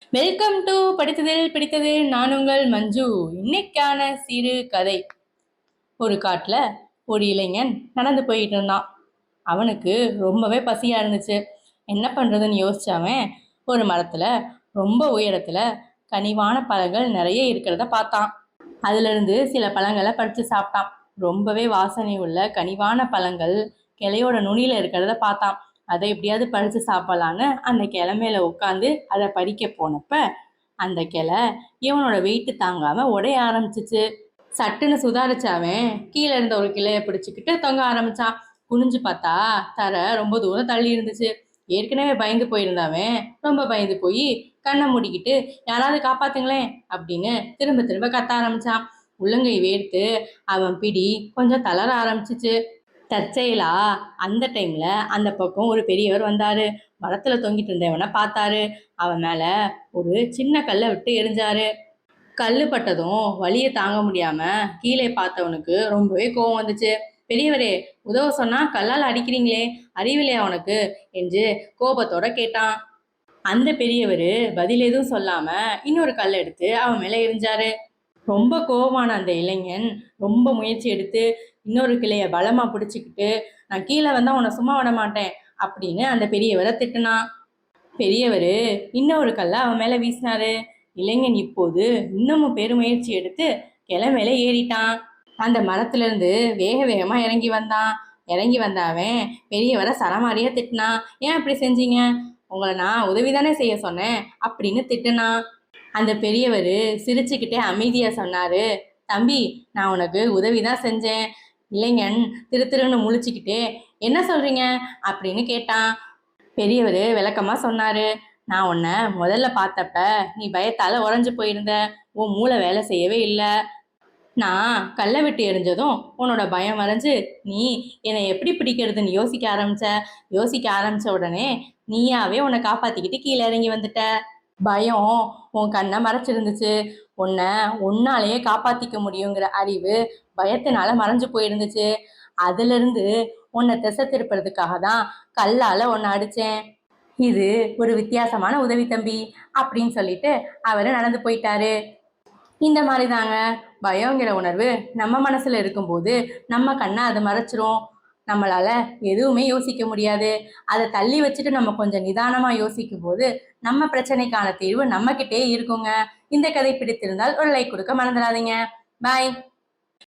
Welcome to படித்ததில் பிடித்தது. நான் உங்கள் மஞ்சு. இன்னைக்கான சிறு கதை. ஒரு காட்டுல ஒரு இளைஞன் நடந்து போயிட்டு இருந்தான். அவனுக்கு ரொம்பவே பசியா இருந்துச்சு. என்ன பண்றதுன்னு யோசிச்சாவன் ஒரு மரத்துல ரொம்ப உயரத்துல கனிவான பழங்கள் நிறைய இருக்கிறத பார்த்தான். அதுல இருந்து சில பழங்களை பறிச்சு சாப்பிட்டான். ரொம்பவே வாசனை உள்ள கனிவான பழங்கள் கிளையோட நுனியில இருக்கிறத பார்த்தான். அதை எப்படியாவது பறிச்சு சாப்பிடலான்னு அந்த கிளை மேல உட்காந்து அதை பறிக்க போனப்ப அந்த கிளை இவனோட வெயிட்டு தாங்காம உடைய ஆரம்பிச்சிச்சு. சட்டுன்னு சுதாரிச்சாவன் கீழே இருந்த ஒரு கிளைய பிடிச்சுக்கிட்டு தொங்க ஆரம்பிச்சான். குனிஞ்சு பார்த்தா தர ரொம்ப தூரம் தள்ளி இருந்துச்சு. ஏற்கனவே பயந்து போயிருந்தாவன் ரொம்ப பயந்து போய் கண்ணை மூடிக்கிட்டு யாராவது காப்பாத்துங்களேன் அப்படின்னு திரும்ப திரும்ப கத்த ஆரம்பிச்சான். உள்ளங்கை வேர்த்து அவன் பிடி கொஞ்சம் தளர ஆரம்பிச்சிச்சு. தற்செயலா அந்த டைம்ல அந்த பக்கம் ஒரு பெரியவர் வந்தாரு. மரத்துல தொங்கிட்டு இருந்தவனை பார்த்தாரு. அவன் மேல ஒரு சின்ன கல்லை விட்டு எரிஞ்சாரு. கல்லு பட்டதும் வலியை தாங்க முடியாம கீழே பார்த்தவனுக்கு ரொம்பவே கோவம் வந்துச்சு. பெரியவரே, உதவ சொன்னா கல்லால் அடிக்கிறீங்களே, அறிவில்லையா உனக்கு என்று கோபத்தோட கேட்டான். அந்த பெரியவர் பதில் எதுவும் சொல்லாம இன்னொரு கல் எடுத்து அவன் மேல எரிஞ்சாரு. ரொம்ப கோபமான அந்த இளைஞன் ரொம்ப முயற்சி எடுத்து இன்னொரு கிளைய பலமா பிடிச்சிக்கிட்டு, நான் கீழே வந்தா உன்னை சும்மா விட மாட்டேன் அப்படின்னு அந்த பெரியவரை திட்டுனான். பெரியவர் இன்னொரு கல்ல அவன் மேல வீசினாரு. இளைஞன் இப்போது இன்னமும் பெருமுயற்சி எடுத்து கிளை மேல ஏறிட்டான். அந்த மரத்துல இருந்து வேக வேகமா இறங்கி வந்தான். இறங்கி வந்தாவன் பெரியவரை சரமாரியா திட்டினான். ஏன் அப்படி செஞ்சீங்க? உங்களை நான் உதவிதானே செய்ய சொன்னேன் அப்படின்னு திட்டுனான். அந்த பெரியவர் சிரிச்சுக்கிட்டே அமைதியா சொன்னாரு, தம்பி, நான் உனக்கு உதவிதான் செஞ்சேன். இளைஞன் திருன்னு முழிச்சுக்கிட்டே, என்ன சொல்றீங்க அப்படின்னு கேட்டான். பெரியவர் விளக்கமா சொன்னாரு, நான் உன்னை முதல்ல பார்த்தப்ப நீ பயத்தால உறைஞ்சு போயிருந்த. உன் மூளை வேலை செய்யவே இல்லை. நான் கல்லை விட்டு எரிஞ்சதும் உன்னோட பயம் மறைஞ்சு நீ என்னை எப்படி பிடிக்கிறதுன்னு யோசிக்க ஆரம்பிச்ச உடனே நீயாவே உன்னை காப்பாத்திக்கிட்டு கீழே இறங்கி வந்துட்ட. பயம் உன் கண்ணை மறைச்சிருந்துச்சு. உன்னாலேயே காப்பாத்திக்க முடியுங்கிற அறிவு பயத்தினால மறைஞ்சு போயிருந்துச்சு. அதுல இருந்து உன்னை திசை திருப்புறதுக்காக தான் கல்லால உன்னை அடிச்சேன். இது ஒரு வித்தியாசமான உதவி தம்பி அப்படின்னு சொல்லிட்டு அவரு நடந்து போயிட்டாரு. இந்த மாதிரி தாங்க, பயங்கிற உணர்வு நம்ம மனசுல இருக்கும்போது நம்ம கண்ணை அதை மறைச்சிரும். நம்மளால எதுவுமே யோசிக்க முடியாது. அதை தள்ளி வச்சுட்டு நம்ம கொஞ்சம் நிதானமா யோசிக்கும் போது நம்ம பிரச்சனைக்கான தீர்வு நம்ம கிட்டே இருக்குங்க. இந்த கதை பிடித்திருந்தால் ஒரு லைக் கொடுக்க மறந்துடாதீங்க. பாய்.